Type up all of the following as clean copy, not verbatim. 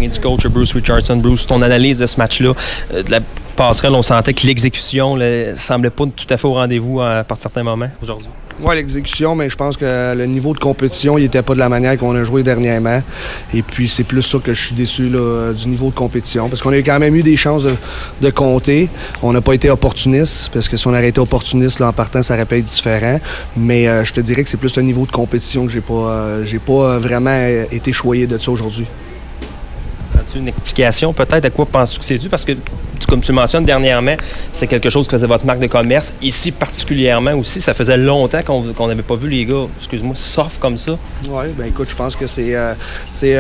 accompagné du coach Bruce Richardson. Bruce, ton analyse de ce match-là, de la passerelle, on sentait que l'exécution ne semblait pas tout à fait au rendez-vous par certains moments aujourd'hui. Oui, l'exécution, mais je pense que le niveau de compétition, il n'était pas de la manière qu'on a joué dernièrement. Et puis, c'est plus ça que je suis déçu là, du niveau de compétition. Parce qu'on a quand même eu des chances de compter. On n'a pas été opportuniste, parce que si on avait été opportuniste là, en partant, ça aurait pu être différent. Mais je te dirais que c'est plus le niveau de compétition que j'ai pas vraiment été choyé de ça aujourd'hui. As-tu une explication peut-être à quoi penses-tu que c'est dû? Parce que, comme tu le mentionnes dernièrement, c'est quelque chose qui faisait votre marque de commerce. Ici, particulièrement aussi, ça faisait longtemps qu'on n'avait pas vu les gars, excuse-moi, soft comme ça. Oui, bien écoute, je pense que c'est à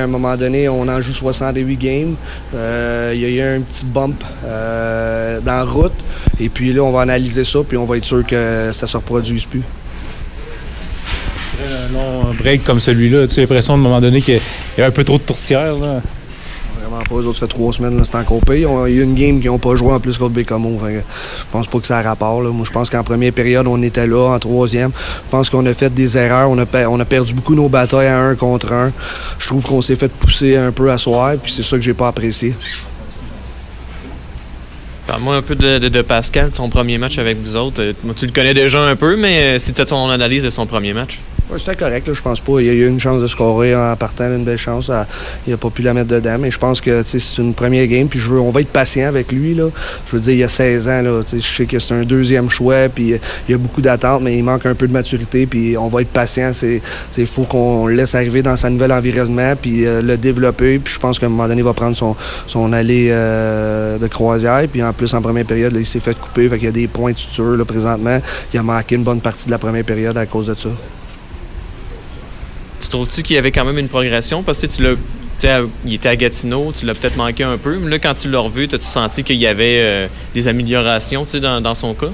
un moment donné, on en joue 68 games. Il y a eu un petit bump dans la route. Et puis là, on va analyser ça, puis on va être sûr que ça ne se reproduise plus. Un long break comme celui-là, as-tu l'impression, à un moment donné, qu'il y a un peu trop de tourtières, là? Vraiment pas. Eux autres, ça fait 3 semaines, là, c'est encore pire. Il y a une game qu'ils n'ont pas joué en plus contre Bécamo. Je pense pas que ça a rapport. Là. Moi, je pense qu'en première période, on était là. En troisième, je pense qu'on a fait des erreurs. On a perdu beaucoup nos batailles à 1 contre 1. Je trouve qu'on s'est fait pousser un peu à soir, puis c'est ça que j'ai pas apprécié. Parle-moi un peu de Pascal, son premier match avec vous autres. Tu le connais déjà un peu, mais si tu as ton analyse de son premier match. Oui, c'était correct, là, je pense pas. Il y a eu une chance de scorer en partant, une belle chance. Il n'a pas pu la mettre dedans, mais je pense que c'est une première game. Puis on va être patient avec lui. Là. Je veux dire, il y a 16 ans. Là, je sais que c'est un deuxième choix, puis il y a beaucoup d'attentes, mais il manque un peu de maturité. Puis on va être patient. Il faut qu'on le laisse arriver dans sa nouvel environnement, puis le développer. Puis je pense qu'à un moment donné, il va prendre son allée de croisière. Puis en plus, en première période, là, il s'est fait couper. Fait qu'il y a des points de suture là, présentement. Il a manqué une bonne partie de la première période à cause de ça. Tu trouves-tu qu'il y avait quand même une progression? Parce que il était à Gatineau, tu l'as peut-être manqué un peu, mais là, quand tu l'as revu, as-tu senti qu'il y avait des améliorations dans son cas?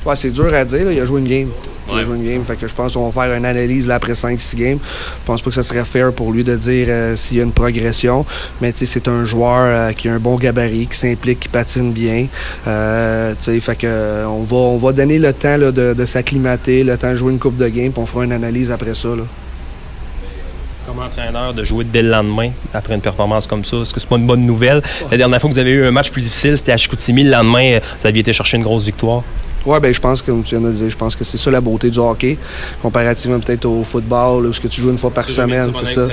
Ouais, c'est dur à dire. Là. Il a joué une game. Ouais. Il a joué une game. Fait que je pense qu'on va faire une analyse là, après 5-6 games. Je pense pas que ça serait fair pour lui de dire s'il y a une progression. Mais c'est un joueur qui a un bon gabarit, qui s'implique, qui patine bien. Fait que on va donner le temps là, de s'acclimater, le temps de jouer une coupe de game, puis on fera une analyse après ça. Là. Comme entraîneur, de jouer dès le lendemain après une performance comme ça, est-ce que c'est pas une bonne nouvelle? La dernière fois que vous avez eu un match plus difficile, c'était à Chicoutimi. Le lendemain, vous aviez été chercher une grosse victoire. Oui, bien, je pense que, comme tu viens de le dire, je pense que c'est ça la beauté du hockey, comparativement peut-être au football, où tu joues une fois par semaine, c'est ça.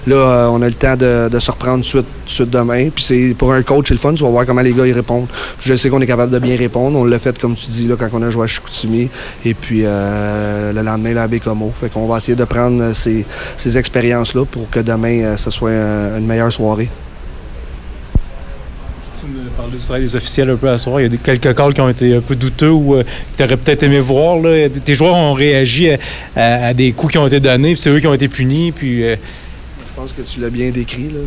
Là, on a le temps de se reprendre tout de suite demain. Puis c'est pour un coach, c'est le fun, tu vas voir comment les gars ils répondent. Puis je sais qu'on est capable de bien répondre. On l'a fait, comme tu dis, là, quand on a joué à Chicoutimi. Et puis le lendemain, là, à Bécamo. Fait qu'on va essayer de prendre ces expériences-là pour que demain, ce soit une meilleure soirée. Tu me parlais du travail des officiels un peu à soir. Il y a quelques calls qui ont été un peu douteux ou que tu aurais peut-être aimé voir. Là. Tes joueurs ont réagi à des coups qui ont été donnés, puis c'est eux qui ont été punis. Puis, Je pense que tu l'as bien décrit. Là.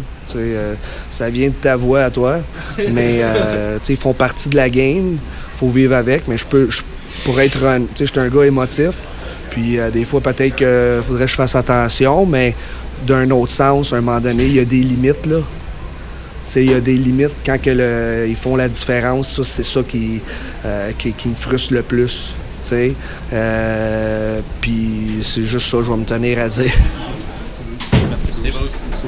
Ça vient de ta voix à toi. Mais ils font partie de la game. Il faut vivre avec. Mais pour être je suis un gars émotif. Puis des fois, peut-être qu'il faudrait que je fasse attention. Mais d'un autre sens, à un moment donné, il y a des limites. Là. Il y a des limites quand ils font la différence. Ça, c'est ça qui me frustre le plus. Puis c'est juste ça que je vais me tenir à dire. Merci. Merci.